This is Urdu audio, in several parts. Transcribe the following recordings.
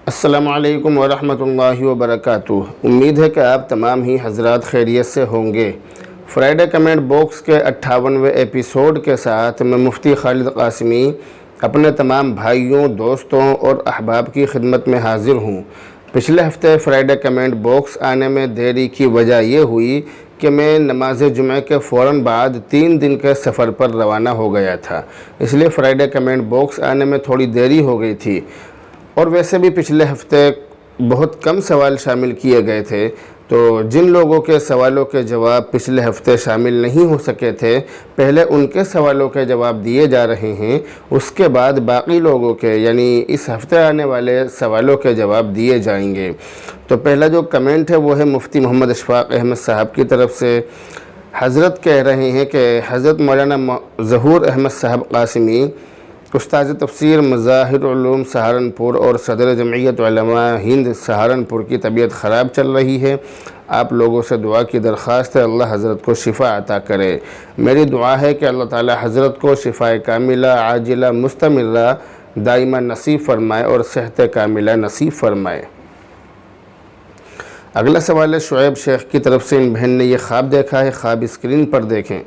السلام علیکم ورحمۃ اللہ وبرکاتہ۔ امید ہے کہ آپ تمام ہی حضرات خیریت سے ہوں گے۔ فرائیڈے کمنٹ باکس کے 58ویں ایپیسوڈ کے ساتھ میں مفتی خالد قاسمی اپنے تمام بھائیوں، دوستوں اور احباب کی خدمت میں حاضر ہوں۔ پچھلے ہفتے فرائیڈے کمنٹ باکس آنے میں دیری کی وجہ یہ ہوئی کہ میں نماز جمعہ کے فوراً بعد 3 دن کے سفر پر روانہ ہو گیا تھا، اس لیے فرائیڈے کمنٹ باکس آنے میں تھوڑی دیری ہو گئی تھی۔ اور ویسے بھی پچھلے ہفتے بہت کم سوال شامل کیے گئے تھے، تو جن لوگوں کے سوالوں کے جواب پچھلے ہفتے شامل نہیں ہو سکے تھے، پہلے ان کے سوالوں کے جواب دیے جا رہے ہیں، اس کے بعد باقی لوگوں کے یعنی اس ہفتے آنے والے سوالوں کے جواب دیے جائیں گے۔ تو پہلا جو کمنٹ ہے وہ ہے مفتی محمد اشفاق احمد صاحب کی طرف سے۔ حضرت کہہ رہے ہیں کہ حضرت مولانا ظہور احمد صاحب قاسمی، استاذ تفسیر مظاہر علوم سہارنپور اور صدر جمعیت علماء ہند سہارنپور کی طبیعت خراب چل رہی ہے۔ آپ لوگوں سے دعا کی درخواست ہے، اللہ حضرت کو شفا عطا کرے۔ میری دعا ہے کہ اللہ تعالی حضرت کو شفا کاملہ عاجلہ مستمرہ دائمہ نصیب فرمائے اور صحت کاملہ نصیب فرمائے۔ اگلا سوال ہے شعیب شیخ کی طرف سے۔ ان بہن نے یہ خواب دیکھا ہے، خواب اسکرین پر دیکھیں۔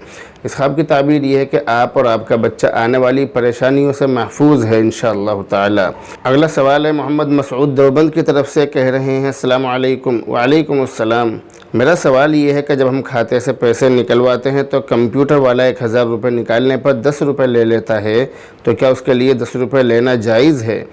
اس خواب کی تعبیر یہ ہے کہ آپ اور آپ کا بچہ آنے والی پریشانیوں سے محفوظ ہے انشاءاللہ تعالی۔ اگلا سوال ہے محمد مسعود دیوبند کی طرف سے، کہہ رہے ہیں السلام علیکم۔ وعلیکم السلام۔ میرا سوال یہ ہے کہ جب ہم کھاتے سے پیسے نکلواتے ہیں تو کمپیوٹر والا 1000 روپے نکالنے پر 10 روپے لے لیتا ہے، تو کیا اس کے لیے 10 روپے لینا جائز ہے؟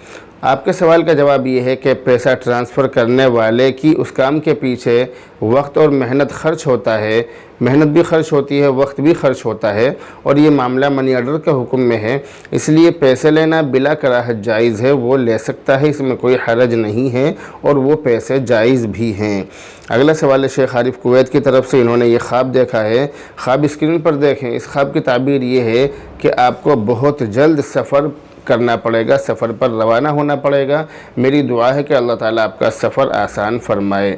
آپ کے سوال کا جواب یہ ہے کہ پیسہ ٹرانسفر کرنے والے کی اس کام کے پیچھے وقت اور محنت خرچ ہوتا ہے، محنت بھی خرچ ہوتی ہے، وقت بھی خرچ ہوتا ہے، اور یہ معاملہ منی آرڈر کے حکم میں ہے، اس لیے پیسے لینا بلا کراہت جائز ہے، وہ لے سکتا ہے، اس میں کوئی حرج نہیں ہے اور وہ پیسے جائز بھی ہیں۔ اگلا سوال ہے شیخ عارف کویت کی طرف سے۔ انہوں نے یہ خواب دیکھا ہے، خواب اسکرین پر دیکھیں۔ اس خواب کی تعبیر یہ ہے کہ آپ کو بہت جلد سفر کرنا پڑے گا، سفر پر روانہ ہونا پڑے گا۔ میری دعا ہے کہ اللہ تعالیٰ آپ کا سفر آسان فرمائے۔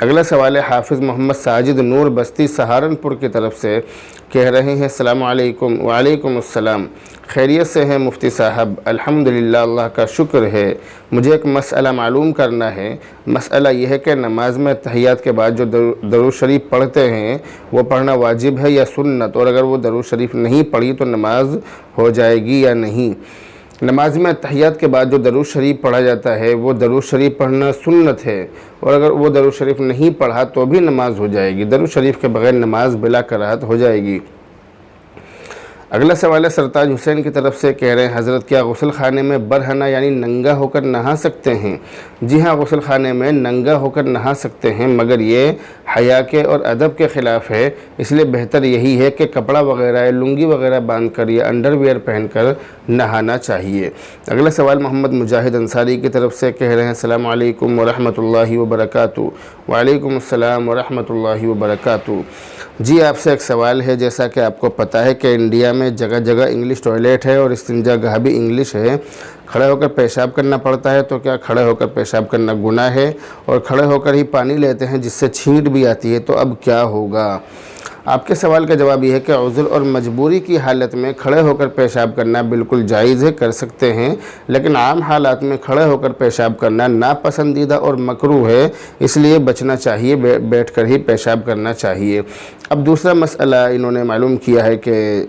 اگلا سوال ہے حافظ محمد ساجد نور بستی سہارنپور کی طرف سے، کہہ رہے ہیں السلام علیکم۔ وعلیکم السلام۔ خیریت سے ہیں مفتی صاحب؟ الحمدللہ، اللہ کا شکر ہے۔ مجھے ایک مسئلہ معلوم کرنا ہے۔ مسئلہ یہ ہے کہ نماز میں تحیات کے بعد جو درود شریف پڑھتے ہیں وہ پڑھنا واجب ہے یا سنت، اور اگر وہ درود شریف نہیں پڑھی تو نماز ہو جائے گی یا نہیں؟ نماز میں تحیات کے بعد جو درود شریف پڑھا جاتا ہے وہ درود شریف پڑھنا سنت ہے، اور اگر وہ درود شریف نہیں پڑھا تو بھی نماز ہو جائے گی، درود شریف کے بغیر نماز بلا کراہت ہو جائے گی۔ اگلا سوال ہے سرتاج حسین کی طرف سے، کہہ رہے ہیں حضرت کیا غسل خانے میں برہنہ یعنی ننگا ہو کر نہا سکتے ہیں؟ جی ہاں، غسل خانے میں ننگا ہو کر نہا سکتے ہیں، مگر یہ حیا کے اور ادب کے خلاف ہے، اس لیے بہتر یہی ہے کہ کپڑا وغیرہ یا لنگی وغیرہ باندھ کر یا انڈر ویئر پہن کر نہانا چاہیے۔ اگلا سوال محمد مجاہد انصاری کی طرف سے، کہہ رہے ہیں السلام علیکم ورحمۃ اللہ وبرکاتہ۔ وعلیکم السلام ورحمۃ اللہ وبرکاتہ۔ جی، آپ سے ایک سوال ہے۔ جیسا کہ آپ کو پتہ ہے کہ انڈیا میں جگہ جگہ انگلش ٹوائلٹ ہے اور استنجا گاہ بھی انگلش ہے، کھڑے ہو کر پیشاب کرنا پڑتا ہے، تو کیا کھڑے ہو کر پیشاب کرنا گناہ ہے؟ اور کھڑے ہو کر ہی پانی لیتے ہیں جس سے چھینٹ بھی آتی ہے، تو اب کیا ہوگا؟ آپ کے سوال کا جواب یہ ہے کہ عذر اور مجبوری کی حالت میں کھڑے ہو کر پیشاب کرنا بالکل جائز ہے، کر سکتے ہیں، لیکن عام حالات میں کھڑے ہو کر پیشاب کرنا ناپسندیدہ اور مکروہ ہے، اس لیے بچنا چاہیے، بیٹھ کر ہی پیشاب کرنا چاہیے۔ اب دوسرا مسئلہ انہوں نے معلوم کیا ہے کہ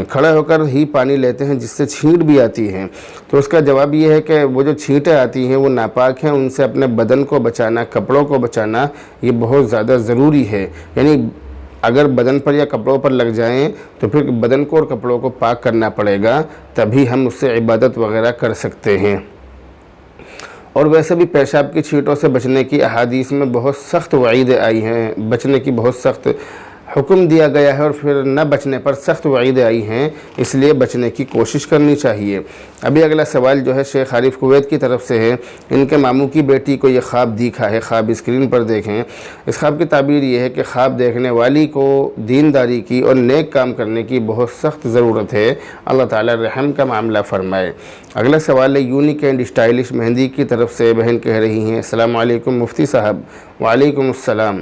کھڑے ہو کر ہی پانی لیتے ہیں جس سے چھینٹ بھی آتی ہے، تو اس کا جواب یہ ہے کہ وہ جو چھینٹیں آتی ہیں وہ ناپاک ہیں، ان سے اپنے بدن کو بچانا، کپڑوں کو بچانا یہ بہت زیادہ ضروری ہے، یعنی اگر بدن پر یا کپڑوں پر لگ جائیں تو پھر بدن کو اور کپڑوں کو پاک کرنا پڑے گا، تبھی ہم اس سے عبادت وغیرہ کر سکتے ہیں۔ اور ویسے بھی پیشاب کی چھینٹوں سے بچنے کی احادیث میں بہت سخت وعیدیں آئی ہیں، بچنے کی بہت سخت حکم دیا گیا ہے، اور پھر نہ بچنے پر سخت وعیدیں آئی ہیں، اس لیے بچنے کی کوشش کرنی چاہیے۔ ابھی اگلا سوال جو ہے شیخ عارف کویت کی طرف سے ہے۔ ان کے ماموں کی بیٹی کو یہ خواب دیکھا ہے، خواب اسکرین پر دیکھیں۔ اس خواب کی تعبیر یہ ہے کہ خواب دیکھنے والی کو دینداری کی اور نیک کام کرنے کی بہت سخت ضرورت ہے، اللہ تعالیٰ رحم کا معاملہ فرمائے۔ اگلا سوال ہے یونیک اینڈ اسٹائلش مہندی کی طرف سے، بہن کہہ رہی ہیں السلام علیکم مفتی صاحب۔ وعلیکم السلام۔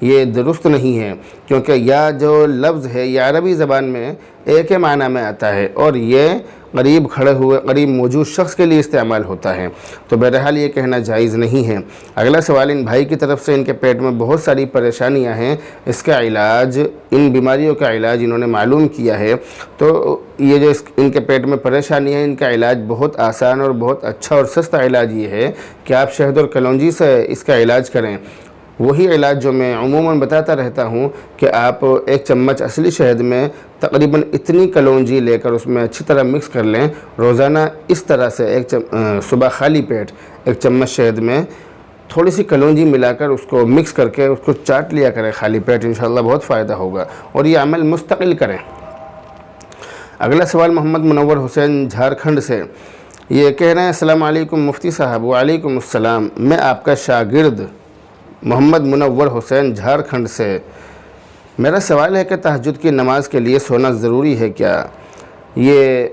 یہ درست نہیں ہے، کیونکہ یا جو لفظ ہے یہ عربی زبان میں ایک ہی معنی میں آتا ہے اور یہ قریب کھڑے ہوئے قریب موجود شخص کے لیے استعمال ہوتا ہے، تو بہرحال یہ کہنا جائز نہیں ہے۔ اگلا سوال ان بھائی کی طرف سے، ان کے پیٹ میں بہت ساری پریشانیاں ہیں، اس کا علاج، ان بیماریوں کا علاج انہوں نے معلوم کیا ہے، تو یہ جو ان کے پیٹ میں پریشانی ہے، ان کا علاج بہت آسان اور بہت اچھا اور سستا علاج یہ ہے کہ آپ شہد اور کلونجی سے اس کا علاج کریں۔ وہی علاج جو میں عموماً بتاتا رہتا ہوں کہ آپ ایک چمچ اصلی شہد میں تقریباً اتنی کلونجی لے کر اس میں اچھی طرح مکس کر لیں، روزانہ اس طرح سے صبح خالی پیٹ ایک چمچ شہد میں تھوڑی سی کلونجی ملا کر اس کو مکس کر کے اس کو چاٹ لیا کریں خالی پیٹ، انشاءاللہ بہت فائدہ ہوگا، اور یہ عمل مستقل کریں۔ اگلا سوال محمد منور حسین جھارکھنڈ سے، یہ کہہ رہے ہیں السلام علیکم مفتی صاحب۔ وعلیکم السلام، میں آپ کا شاگرد محمد منور حسین جھارکھنڈ سے، میرا سوال ہے کہ تہجد کی نماز کے لیے سونا ضروری ہے کیا؟ یہ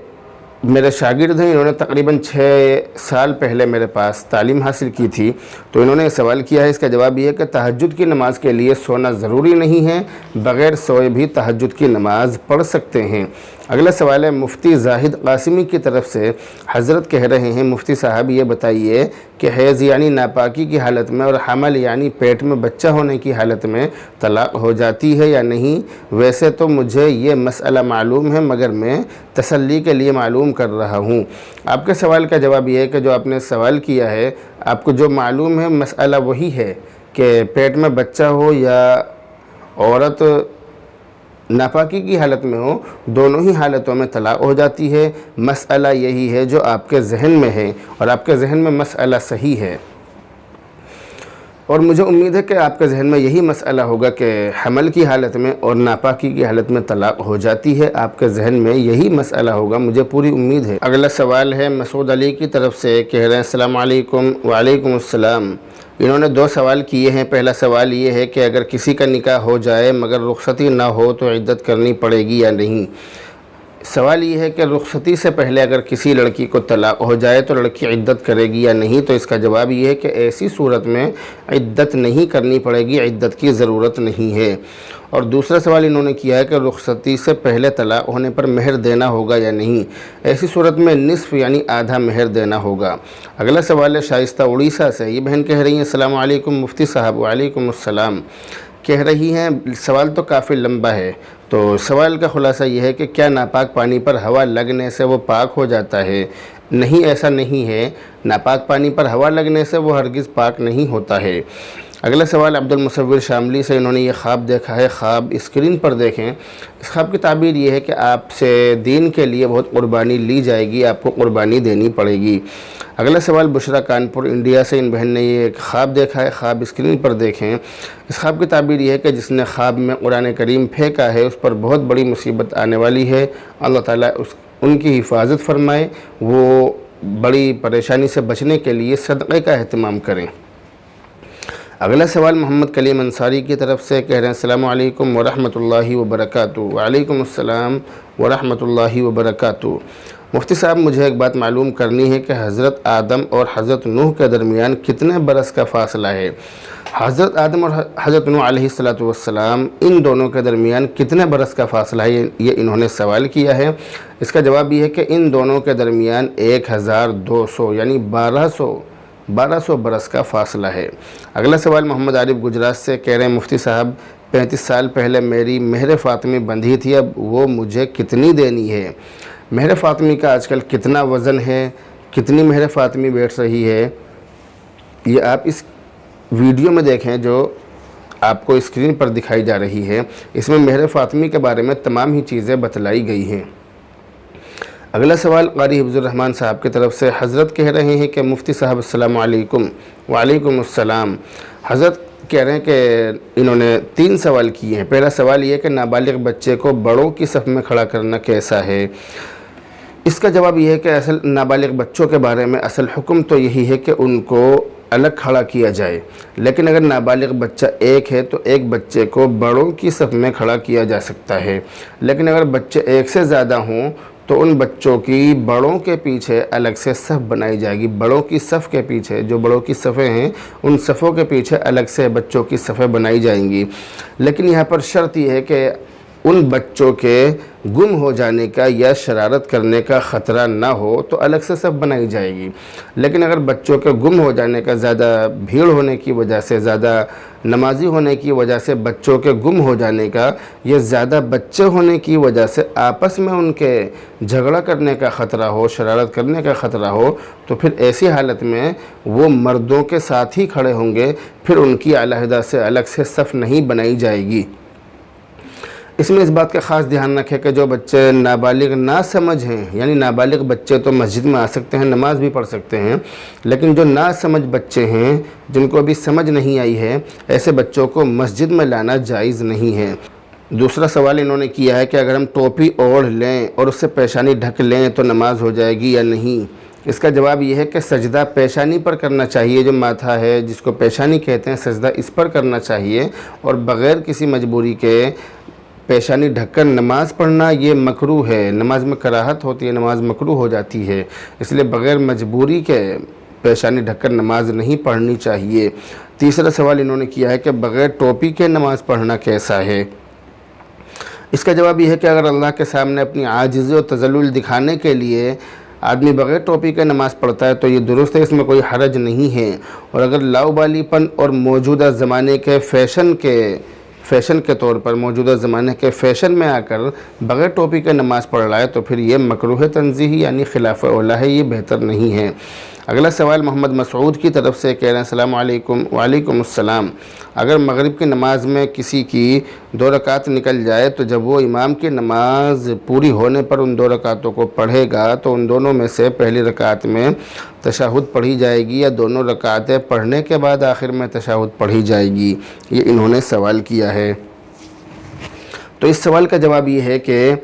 میرے شاگرد ہیں، انہوں نے تقریباً 6 سال پہلے میرے پاس تعلیم حاصل کی تھی، تو انہوں نے سوال کیا ہے، اس کا جواب یہ ہے کہ تہجد کی نماز کے لیے سونا ضروری نہیں ہے، بغیر سوئے بھی تہجد کی نماز پڑھ سکتے ہیں۔ اگلا سوال ہے مفتی زاہد قاسمی کی طرف سے، حضرت کہہ رہے ہیں مفتی صاحب یہ بتائیے کہ حیض یعنی ناپاکی کی حالت میں اور حمل یعنی پیٹ میں بچہ ہونے کی حالت میں طلاق ہو جاتی ہے یا نہیں؟ ویسے تو مجھے یہ مسئلہ معلوم ہے مگر میں تسلی کے لیے معلوم کر رہا ہوں۔ آپ کے سوال کا جواب یہ ہے کہ جو آپ نے سوال کیا ہے، آپ کو جو معلوم ہے مسئلہ وہی ہے کہ پیٹ میں بچہ ہو یا عورت ناپاکی کی حالت میں ہو، دونوں ہی حالتوں میں طلاق ہو جاتی ہے۔ مسئلہ یہی ہے جو آپ کے ذہن میں ہے، اور آپ کے ذہن میں مسئلہ صحیح ہے، اور مجھے امید ہے کہ آپ کے ذہن میں یہی مسئلہ ہوگا کہ حمل کی حالت میں اور ناپاکی کی حالت میں طلاق ہو جاتی ہے، آپ کے ذہن میں یہی مسئلہ ہوگا، مجھے پوری امید ہے۔ اگلا سوال ہے مسعود علی کی طرف سے، کہہ رہے ہیں السلام علیکم۔ وعلیکم السلام، انہوں نے 2 سوال کیے ہیں۔ پہلا سوال یہ ہے کہ اگر کسی کا نکاح ہو جائے مگر رخصتی نہ ہو تو عدت کرنی پڑے گی یا نہیں؟ سوال یہ ہے کہ رخصتی سے پہلے اگر کسی لڑکی کو طلاق ہو جائے تو لڑکی عدت کرے گی یا نہیں؟ تو اس کا جواب یہ ہے کہ ایسی صورت میں عدت نہیں کرنی پڑے گی، عدت کی ضرورت نہیں ہے۔ اور دوسرا سوال انہوں نے کیا ہے کہ رخصتی سے پہلے طلاق ہونے پر مہر دینا ہوگا یا نہیں؟ ایسی صورت میں نصف یعنی آدھا مہر دینا ہوگا۔ اگلا سوال ہے شائستہ اڑیسہ سے، یہ بہن کہہ رہی ہیں السلام علیکم مفتی صاحب۔ وعلیکم السلام، کہہ رہی ہیں سوال تو کافی لمبا ہے، تو سوال کا خلاصہ یہ ہے کہ کیا ناپاک پانی پر ہوا لگنے سے وہ پاک ہو جاتا ہے؟ نہیں، ایسا نہیں ہے، ناپاک پانی پر ہوا لگنے سے وہ ہرگز پاک نہیں ہوتا ہے۔ اگلا سوال عبد المصور شاملی سے، انہوں نے یہ خواب دیکھا ہے، خواب اسکرین پر دیکھیں۔ اس خواب کی تعبیر یہ ہے کہ آپ سے دین کے لیے بہت قربانی لی جائے گی، آپ کو قربانی دینی پڑے گی۔ اگلا سوال بشرا کانپور انڈیا سے، ان بہن نے یہ ایک خواب دیکھا ہے، خواب اسکرین پر دیکھیں۔ اس خواب کی تعبیر یہ ہے کہ جس نے خواب میں قرآن کریم پھینکا ہے اس پر بہت بڑی مصیبت آنے والی ہے، اللہ تعالیٰ ان کی حفاظت فرمائے، وہ بڑی پریشانی سے بچنے کے لیے صدقے کا اہتمام کریں۔ اگلا سوال محمد کلیم انصاری کی طرف سے، کہہ رہے ہیں السلام علیکم ورحمۃ اللہ وبرکاتہ۔ وعلیکم السلام ورحمۃ اللہ وبرکاتہ۔ مفتی صاحب مجھے ایک بات معلوم کرنی ہے کہ حضرت آدم اور حضرت نوح کے درمیان کتنے برس کا فاصلہ ہے؟ حضرت آدم اور حضرت نوح علیہ السلام ان دونوں کے درمیان کتنے برس کا فاصلہ ہے، یہ انہوں نے سوال کیا ہے۔ اس کا جواب یہ ہے کہ ان دونوں کے درمیان 1200 یعنی 1200 برس کا فاصلہ ہے۔ اگلا سوال محمد عارف گجرات سے، کہہ رہے ہیں مفتی صاحب 35 سال پہلے میری مہر فاطمی بندھی تھی، اب وہ مجھے کتنی دینی ہے؟ مہر فاطمی کا آج کل کتنا وزن ہے، کتنی مہر فاطمی بیٹھ رہی ہے، یہ آپ اس ویڈیو میں دیکھیں جو آپ کو اسکرین پر دکھائی جا رہی ہے، اس میں مہر فاطمی کے بارے میں تمام ہی چیزیں بتلائی گئی ہیں۔ اگلا سوال قاری حفظ الرحمن صاحب کی طرف سے، حضرت کہہ رہے ہیں کہ مفتی صاحب السلام علیکم۔ وعلیکم السلام، حضرت کہہ رہے ہیں کہ انہوں نے 3 سوال کیے ہیں۔ پہلا سوال یہ کہ نابالغ بچے کو بڑوں کی صف میں کھڑا کرنا کیسا ہے؟ اس کا جواب یہ ہے کہ اصل نابالغ بچوں کے بارے میں اصل حکم تو یہی ہے کہ ان کو الگ کھڑا کیا جائے، لیکن اگر نابالغ بچہ ایک ہے تو ایک بچے کو بڑوں کی صف میں کھڑا کیا جا سکتا ہے، لیکن اگر بچے ایک سے زیادہ ہوں تو ان بچوں کی بڑوں کے پیچھے الگ سے صف بنائی جائے گی۔ بڑوں کی صف کے پیچھے، جو بڑوں کی صفیں ہیں ان صفوں کے پیچھے الگ سے بچوں کی صفیں بنائی جائیں گی۔ لیکن یہاں پر شرط یہ ہے کہ ان بچوں کے گم ہو جانے کا یا شرارت کرنے کا خطرہ نہ ہو تو الگ سے صف بنائی جائے گی۔ لیکن اگر بچوں کے گم ہو جانے کا، زیادہ بھیڑ ہونے کی وجہ سے، زیادہ نمازی ہونے کی وجہ سے بچوں کے گم ہو جانے کا، یا زیادہ بچے ہونے کی وجہ سے آپس میں ان کے جھگڑا کرنے کا خطرہ ہو، شرارت کرنے کا خطرہ ہو، تو پھر ایسی حالت میں وہ مردوں کے ساتھ ہی کھڑے ہوں گے، پھر ان کی علیحدہ سے الگ سے صف نہیں بنائی جائے گی۔ اس میں اس بات کا خاص دھیان رکھیں کہ جو بچے نابالغ نہ سمجھ ہیں، یعنی نابالغ بچے تو مسجد میں آ سکتے ہیں، نماز بھی پڑھ سکتے ہیں، لیکن جو نا سمجھ بچے ہیں جن کو ابھی سمجھ نہیں آئی ہے، ایسے بچوں کو مسجد میں لانا جائز نہیں ہے۔ دوسرا سوال انہوں نے کیا ہے کہ اگر ہم ٹوپی اوڑھ لیں اور اس سے پیشانی ڈھک لیں تو نماز ہو جائے گی یا نہیں؟ اس کا جواب یہ ہے کہ سجدہ پیشانی پر کرنا چاہیے، جو ماتھا ہے جس کو پیشانی کہتے ہیں، سجدہ اس پر کرنا چاہیے، اور بغیر کسی مجبوری کے پیشانی ڈھک کر نماز پڑھنا یہ مکروہ ہے۔ نماز میں کراہت ہوتی ہے، نماز مکروہ ہو جاتی ہے، اس لیے بغیر مجبوری کے پیشانی ڈھک کر نماز نہیں پڑھنی چاہیے۔ تیسرا سوال انہوں نے کیا ہے کہ بغیر ٹوپی کے نماز پڑھنا کیسا ہے؟ اس کا جواب یہ ہے کہ اگر اللہ کے سامنے اپنی عاجزی و تذلل دکھانے کے لیے آدمی بغیر ٹوپی کے نماز پڑھتا ہے تو یہ درست ہے، اس میں کوئی حرج نہیں ہے۔ اور اگر لاؤبالی پن اور موجودہ زمانے کے فیشن کے طور پر، موجودہ زمانے کے فیشن میں آ کر بغیر ٹوپی کے نماز پڑھ رہا ہے تو پھر یہ مکروہ تنزیہی یعنی خلاف اولیٰ ہے، یہ بہتر نہیں ہے۔ اگلا سوال محمد مسعود کی طرف سے کہہ رہے ہیں السلام علیکم۔ وعلیکم السلام۔ اگر مغرب کی نماز میں کسی کی 2 رکعت نکل جائے تو جب وہ امام کی نماز پوری ہونے پر ان 2 رکعتوں کو پڑھے گا تو ان دونوں میں سے پہلی رکعت میں تشہد پڑھی جائے گی یا دونوں رکعتیں پڑھنے کے بعد آخر میں تشہد پڑھی جائے گی؟ یہ انہوں نے سوال کیا ہے۔ تو اس سوال کا جواب یہ ہے کہ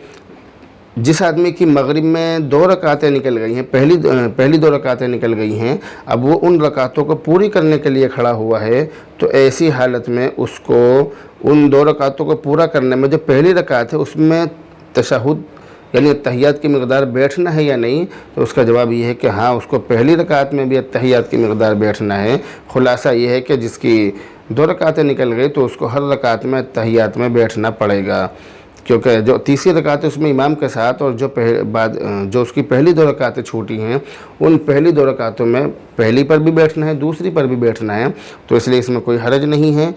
جس آدمی کی مغرب میں 2 رکعتیں نکل گئی ہیں، پہلی 2 رکعتیں نکل گئی ہیں، اب وہ ان رکعتوں کو پوری کرنے کے لیے کھڑا ہوا ہے، تو ایسی حالت میں اس کو ان 2 رکعتوں کو پورا کرنے میں جو پہلی رکعت ہے اس میں تشہد یعنی اتحیات کی مقدار بیٹھنا ہے یا نہیں؟ تو اس کا جواب یہ ہے کہ ہاں، اس کو پہلی رکعت میں بھی اتحیات کی مقدار بیٹھنا ہے۔ خلاصہ یہ ہے کہ جس کی 2 رکعتیں نکل گئی تو اس کو ہر رکعت میں اتحیات میں بیٹھنا پڑے گا، کیونکہ جو تیسری رکعت ہے اس میں امام کے ساتھ، اور جو اس کی پہلی 2 رکعتیں چھوٹی ہیں ان پہلی 2 رکعتوں میں پہلی پر بھی بیٹھنا ہے، دوسری پر بھی بیٹھنا ہے، تو اس لیے اس میں کوئی حرج نہیں ہے۔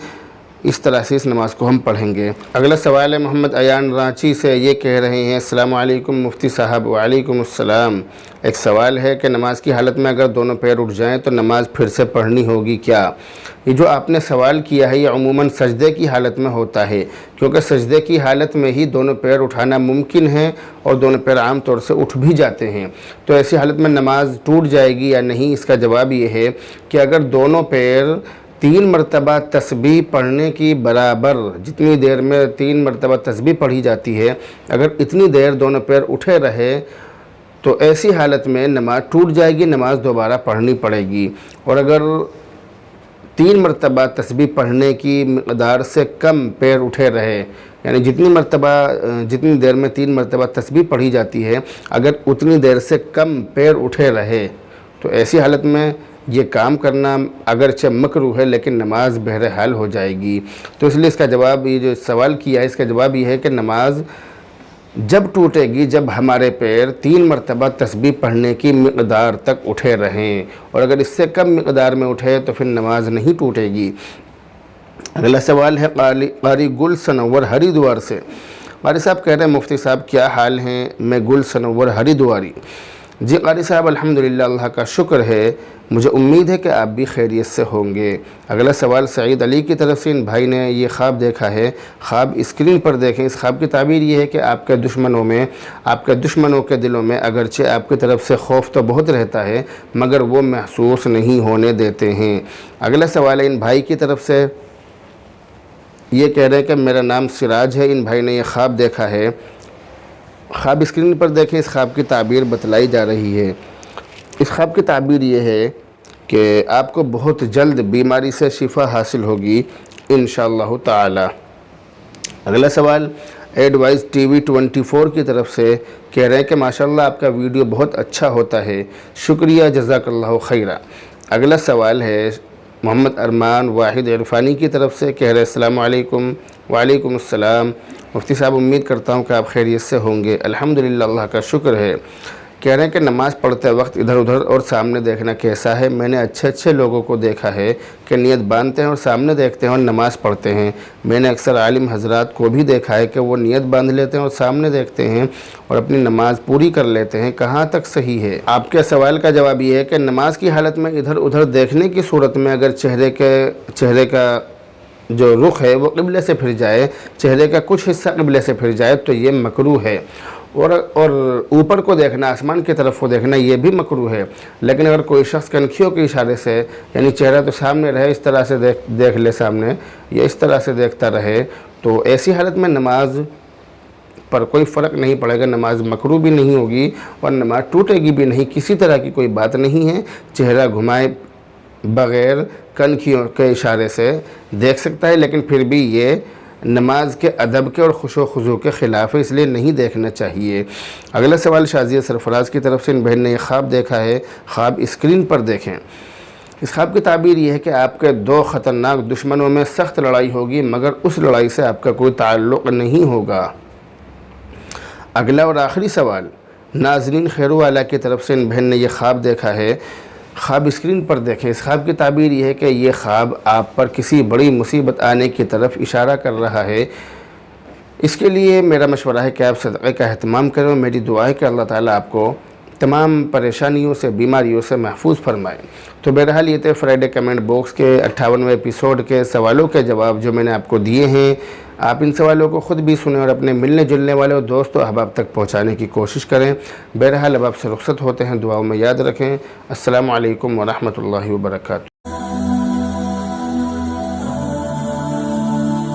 اس طرح سے اس نماز کو ہم پڑھیں گے۔ اگلا سوال ہے محمد ایان رانچی سے، یہ کہہ رہے ہیں السلام علیکم مفتی صاحب۔ وعلیکم السلام۔ ایک سوال ہے کہ نماز کی حالت میں اگر دونوں پیر اٹھ جائیں تو نماز پھر سے پڑھنی ہوگی کیا؟ یہ جو آپ نے سوال کیا ہے یہ عموماً سجدے کی حالت میں ہوتا ہے، کیونکہ سجدے کی حالت میں ہی دونوں پیر اٹھانا ممکن ہے اور دونوں پیر عام طور سے اٹھ بھی جاتے ہیں۔ تو ایسی حالت میں نماز ٹوٹ جائے گی یا نہیں؟ اس کا جواب یہ ہے کہ اگر دونوں پیر 3 مرتبہ تسبیح پڑھنے کی برابر، جتنی دیر میں 3 مرتبہ تسبیح پڑھی جاتی ہے، اگر اتنی دیر دونوں پیر اٹھے رہے تو ایسی حالت میں نماز ٹوٹ جائے گی، نماز دوبارہ پڑھنی پڑے گی۔ اور اگر 3 مرتبہ تسبیح پڑھنے کی مقدار سے کم پیر اٹھے رہے، یعنی جتنی دیر میں 3 مرتبہ تسبیح پڑھی جاتی ہے اگر اتنی دیر سے کم پیر اٹھے رہے تو ایسی حالت میں یہ کام کرنا اگرچہ مکروہ ہے لیکن نماز بہرحال ہو جائے گی۔ تو اس لیے اس کا جواب، یہ جو سوال کیا ہے اس کا جواب یہ ہے کہ نماز جب ٹوٹے گی جب ہمارے پیر 3 مرتبہ تسبیح پڑھنے کی مقدار تک اٹھے رہیں، اور اگر اس سے کم مقدار میں اٹھے تو پھر نماز نہیں ٹوٹے گی۔ اگلا سوال ہے قاری گل سنور ہریدوار سے۔ قاری صاحب کہہ رہے ہیں مفتی صاحب کیا حال ہیں، میں گل سنور ہریدواری۔ جی قاری صاحب الحمدللہ اللہ کا شکر ہے، مجھے امید ہے کہ آپ بھی خیریت سے ہوں گے۔ اگلا سوال سعید علی کی طرف سے، ان بھائی نے یہ خواب دیکھا ہے، خواب اسکرین پر دیکھیں۔ اس خواب کی تعبیر یہ ہے کہ آپ کے دشمنوں کے دلوں میں اگرچہ آپ کی طرف سے خوف تو بہت رہتا ہے مگر وہ محسوس نہیں ہونے دیتے ہیں۔ اگلا سوال ہے ان بھائی کی طرف سے، یہ کہہ رہے ہیں کہ میرا نام سراج ہے، ان بھائی نے یہ خواب دیکھا ہے۔ خواب اسکرین پر دیکھیں، اس خواب کی تعبیر بتلائی جا رہی ہے۔ اس خواب کی تعبیر یہ ہے کہ آپ کو بہت جلد بیماری سے شفا حاصل ہوگی انشاءاللہ تعالی۔ اگلا سوال ایڈوائز TV 24 کی طرف سے کہہ رہے ہیں کہ ماشاءاللہ آپ کا ویڈیو بہت اچھا ہوتا ہے، شکریہ، جزاک اللہ خیرہ۔ اگلا سوال ہے محمد ارمان واحد عرفانی کی طرف سے، کہہ رہے ہیں السلام علیکم۔ وعلیکم السلام مفتی صاحب، امید کرتا ہوں کہ آپ خیریت سے ہوں گے۔ الحمدللہ، اللہ کا شکر ہے۔ کہہ رہے ہیں کہ نماز پڑھتے وقت ادھر ادھر اور سامنے دیکھنا کیسا ہے؟ میں نے اچھے لوگوں کو دیکھا ہے کہ نیت باندھتے ہیں اور سامنے دیکھتے ہیں اور نماز پڑھتے ہیں۔ میں نے اکثر عالم حضرات کو بھی دیکھا ہے کہ وہ نیت باندھ لیتے ہیں اور سامنے دیکھتے ہیں اور اپنی نماز پوری کر لیتے ہیں۔ کہاں تک صحیح ہے؟ آپ کے سوال کا جواب یہ ہے کہ نماز کی حالت میں ادھر ادھر دیکھنے کی صورت میں اگر چہرے کا جو رخ ہے وہ قبلے سے پھر جائے، چہرے کا کچھ حصہ قبلے سے پھر جائے تو یہ مکروہ ہے، اور اوپر کو دیکھنا، آسمان کی طرف کو دیکھنا، یہ بھی مکروہ ہے۔ لیکن اگر کوئی شخص کنکھیوں کے اشارے سے، یعنی چہرہ تو سامنے رہے، اس طرح سے دیکھ لے سامنے، یا اس طرح سے دیکھتا رہے، تو ایسی حالت میں نماز پر کوئی فرق نہیں پڑے گا، نماز مکروہ بھی نہیں ہوگی اور نماز ٹوٹے گی بھی نہیں، کسی طرح کی کوئی بات نہیں ہے۔ چہرہ گھمائے بغیر کنکھیوں کے اشارے سے دیکھ سکتا ہے، لیکن پھر بھی یہ نماز کے ادب کے اور خشوع و خضوع کے خلاف ہے، اس لیے نہیں دیکھنا چاہیے۔ اگلا سوال شازیہ سرفراز کی طرف سے، ان بہن نے یہ خواب دیکھا ہے، خواب اسکرین پر دیکھیں۔ اس خواب کی تعبیر یہ ہے کہ آپ کے دو خطرناک دشمنوں میں سخت لڑائی ہوگی، مگر اس لڑائی سے آپ کا کوئی تعلق نہیں ہوگا۔ اگلا اور آخری سوال ناظرین خیروالا کی طرف سے، ان بہن نے یہ خواب دیکھا ہے، خواب اسکرین پر دیکھیں۔ اس خواب کی تعبیر یہ ہے کہ یہ خواب آپ پر کسی بڑی مصیبت آنے کی طرف اشارہ کر رہا ہے۔ اس کے لیے میرا مشورہ ہے کہ آپ صدقے کا اہتمام کریں، اور میری دعا ہے کہ اللہ تعالیٰ آپ کو تمام پریشانیوں سے، بیماریوں سے محفوظ فرمائے۔ تو بہرحال یہ تھے فرائیڈے کمنٹ باکس کے 58ویں ایپیسوڈ کے سوالوں کے جواب جو میں نے آپ کو دیے ہیں۔ آپ ان سوالوں کو خود بھی سنیں اور اپنے ملنے جلنے والے اور دوست و احباب تک پہنچانے کی کوشش کریں۔ بہرحال اب آپ سے رخصت ہوتے ہیں، دعاؤں میں یاد رکھیں۔ السلام علیکم ورحمۃ اللہ وبرکاتہ۔